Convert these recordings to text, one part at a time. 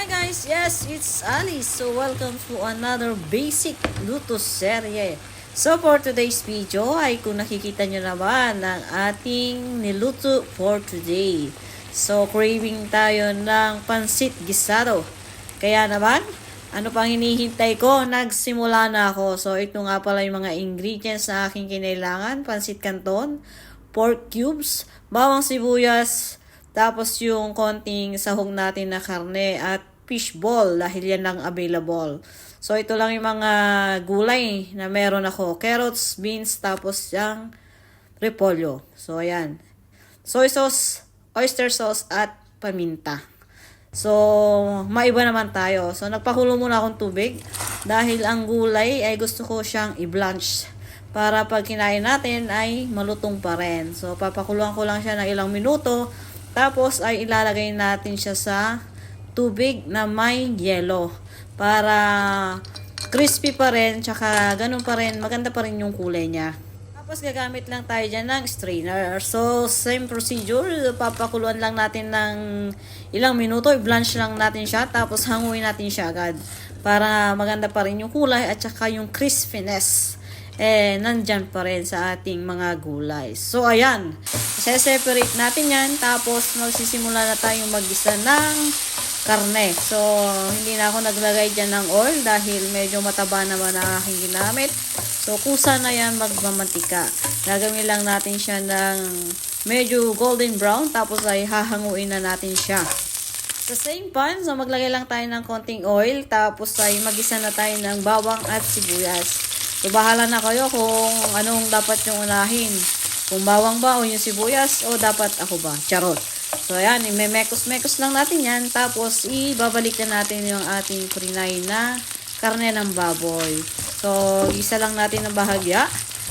Hi guys, yes, it's Alice. So welcome to another basic luto serye. So for today's video ay kung nakikita nyo naman ang ating niluto for today. So craving tayo ng pansit gisado. Kaya naman, ano pang hinihintay ko? Nagsimula na ako. So ito nga pala yung mga ingredients na aking kinailangan. Pansit canton, pork cubes, bawang sibuyas, tapos yung konting sahog natin na karne at fish ball dahil yan lang available. So ito lang yung mga gulay na meron ako. Carrots, beans, tapos yung repolyo. So ayan. Soy sauce, oyster sauce at paminta. So maiba naman tayo. So nagpakulo muna akong tubig dahil ang gulay ay gusto ko siyang i-blanch para pag kinain natin ay malutong pa rin. So papakuluan ko lang siya ng ilang minuto. Tapos ay ilalagay natin siya sa tubig na may yelo para crispy pa rin, tsaka ganun pa rin, maganda pa rin yung kulay niya. Tapos gagamit lang tayo dyan ng strainer. So same procedure, papakuluan lang natin ng ilang minuto, i-blanch lang natin siya, tapos hanguin natin siya agad para maganda pa rin yung kulay at saka yung crispiness nandyan pa rin sa ating mga gulay. So ayan, separate natin yan, tapos magsisimula na tayong mag-isa ng karne. So hindi na ako naglagay dyan ng oil dahil medyo mataba naman ang aking ginamit. So kusa na yan magmamantika. Gagawin lang natin siya ng medyo golden brown, tapos ay hahanguin na natin siya. Sa same pan, so maglagay lang tayo ng konting oil, tapos ay magisa na tayo ng bawang at sibuyas. So bahala na kayo kung anong dapat yung unahin. Kung bawang ba o yung sibuyas o dapat ako ba? Charot. So ayan, imemekos-mekos lang natin yan. Tapos ibabalik na natin yung ating prinay na karne ng baboy. So isa lang natin ng bahagya.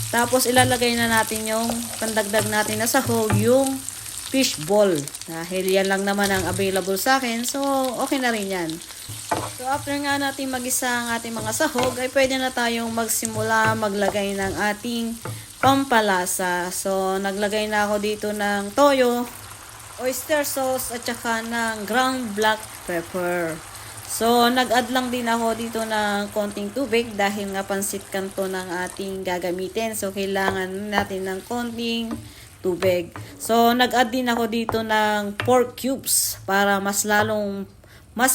Tapos ilalagay na natin yung pandagdag natin na sahog, yung fish ball. Dahil yan lang naman ang available sa akin. So okay na rin yan. So after nga natin mag-isa ang ating mga sahog, ay pwede na tayong magsimula maglagay ng ating pampalasa. So naglagay na ako dito ng toyo, oyster sauce, at saka ng ground black pepper. So nag-add lang din ako dito ng konting tubig dahil nga pansit canton ng ating gagamitin. So kailangan natin ng konting tubig. So nag-add din ako dito ng pork cubes para mas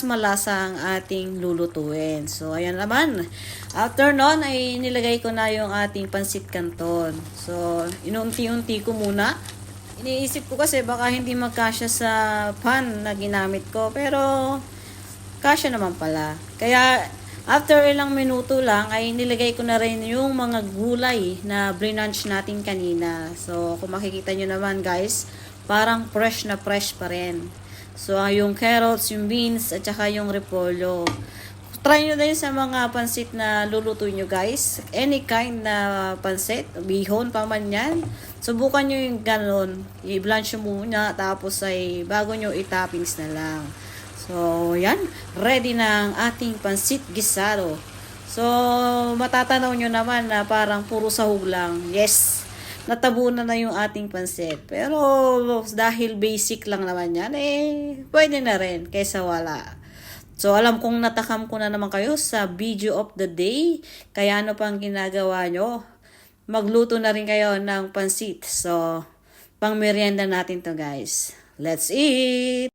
malasa ang ating lulutuin. So, ayan naman. After nun, ay nilagay ko na yung ating pansit canton. So, inunti-unti ko muna. Iniisip ko kasi baka hindi magkasya sa pan na ginamit ko. Pero, kasya naman pala. Kaya, after ilang minuto lang, ay nilagay ko na rin yung mga gulay na brinunch natin kanina. So, kung makikita nyo naman guys, parang fresh na fresh pa rin. So, yung carrots, yung beans, at saka yung repolyo. Try nyo din sa mga pansit na luluto nyo guys. Any kind na pansit, bihon pa man yan. Subukan nyo yung ganon. I-blanch nyo muna, tapos ay bago nyo i-toppings na lang. So, yan. Ready na ang ating pansit gisado. So, matatanaw nyo naman na parang puro sahog lang. Yes! Natabunan na yung ating pansit. Pero dahil basic lang naman yan, pwede na rin kaysa wala. So alam kong natakam ko na naman kayo sa video of the day. Kaya ano pang ginagawa nyo? Magluto na rin kayo ng pansit. So pang merienda natin to guys. Let's eat!